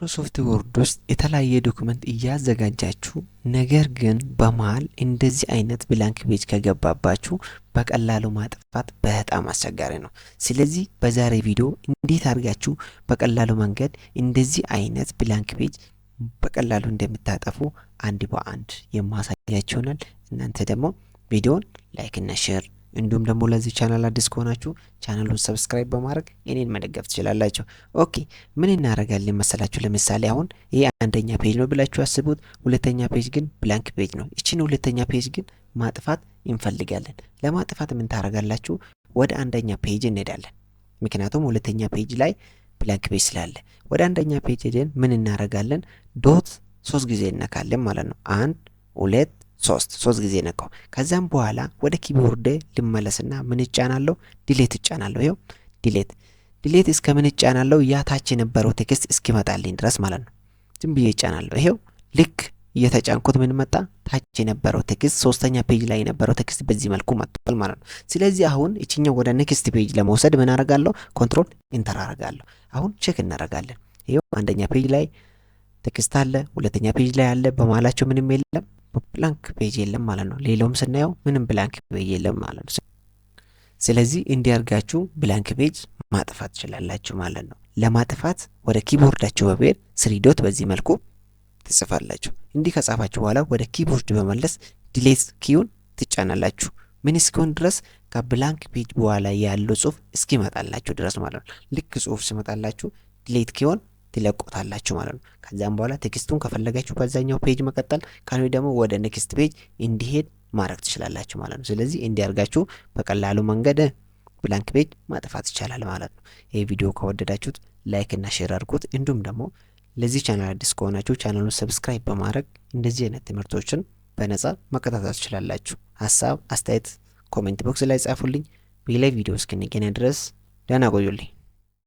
ማይክሮሶፍት ወርድ ውስጥ የተለያየ ዶክመንት እያዘጋጃችሁ ነገር ግን በመሃል እንደዚህ አይነት ብላንክ ፔጅ ከገባባችሁ በቀላሉ ማጥፋት በጣም አስቸጋሪ ነው። ስለዚህ በዛሬ ቪዲዮ እንዴት አድርጋችሁ በቀላሉ መንገድ እንደዚህ አይነት ብላንክ ፔጅ በቀላሉ እንደምታጠፉ አንድ በአንድ የማሳያችሁ ይሆናል። እናንተ ደግሞ ቪዲዮን ላይክ እና ሼር እንዲሁም ደግሞ ለዚህ ቻናል አዲስ ከሆናችሁ ቻናሉን ሰብስክራይብ በማድረግ እኔን መደገፍ ትችላላችሁ። ኦኬ ምን እናደርጋለን መሰላችሁ? ለምሳሌ አሁን ይሄ አንደኛ ፔጅ ነው ብላችሁ አስቡት። ሁለተኛ ፔጅ ግን ብላንክ ፔጅ ነው። እቺን ሁለተኛ ፔጅ ግን ማጥፋት እንፈልጋለን። ለማጥፋት ምን ታደርጋላችሁ? ወደ አንደኛ ፔጅ እንሄዳለን። ምክንያቱም ሁለተኛ ፔጅ ላይ ብላንክ ፔጅ ስላለ ወደ አንደኛ ፔጅ ሄደን ምን እናደርጋለን? ዶት 3 ጊዜ እነካለን ማለት ነው። 1 2 3 ጊዜ ነካው። ከዛም በኋላ ወደ ኪቦርድ ልመለስና ምን እጫናለሁ? ዲሌት እጫናለሁ። ይሄው ዲሌት እስከ ምን እጫናለሁ? ያ ታች የነበረው ቴክስት እስኪመጣልኝ ድረስ ማለት ነው። ዝም ብዬ እጫናለሁ። ይሄው ልክ እየተጫንኩት ምን መጣ? ታች የነበረው ቴክስት ሶስተኛ ፔጅ ላይ የነበረው ቴክስት በዚህ መልኩ መጥቷል ማለት ነው። ስለዚህ አሁን እቺኛው ወደ ኔክስት ፔጅ ለመውሰድ ምን አደርጋለሁ? ኮንትሮል ኢንተር አደርጋለሁ። አሁን ቼክ እናደርጋለን። ይሄው አንደኛ ፔጅ ላይ ቴክስት አለ፣ ሁለተኛ ፔጅ ላይ አለ፣ በመሃላቸው ምንም የለም፣ ብላንክ ፔጅ የለም ማለት ነው። ሌላውም ስናየው ምንም ብላንክ ፔጅ የለም ማለት ነው። ስለዚህ እንዲያርጋችሁ ብላንክ ፔጅ ማጥፋት ትችላላችሁ ማለት ነው። ለማጥፋት ወደ ኪቦርዳችሁ በመሄድ 3 ዶት በዚህ መልኩ ትጽፋላችሁ። እንዲህ ከጻፋችሁ በኋላ ወደ ኪቦርድ በመለስ ዲሌት ኪውን ትጫናላችሁ። ምን እስኪሆን ድረስ? ከብላንክ ፔጅ በኋላ ያለው ጽሁፍ እስኪመጣላችሁ ድረስ ማለት ነው። ልክ ጽሁፍ ሲመጣላችሁ ዲሌት ኪውን ትለቆታላችሁ ማለት ነው። ከዛም በኋላ ቴክስቱን ከፈለጋችሁ በዛኛው ፔጅ መቀጠል ካለ ደግሞ ወደ ኔክስት ፔጅ እንዲሄድ ማድረግ ትችላላችሁ ማለት ነው። ስለዚህ እንዲያርጋችሁ በቀላሉ መንገድ ብላንክ ፔጅ ማጥፋት ይቻላል ማለት ነው። ይሄ ቪዲዮ ከወደዳችሁት ላይክ እና ሼር አድርጉት። እንዲሁም ደግሞ ለዚህ ቻናል አዲስ ከሆናችሁ ቻናሉን ሰብስክራይብ በማድረግ እንደዚህ አይነት ትምህርቶችን በነጻ መከታተል ትችላላችሁ። ሀሳብ አስተያየት ኮሜንት ቦክስ ላይ ጻፉልኝ። በሌላ ቪዲዮ እስክንገናኝ ድረስ ደህና ቆዩልኝ።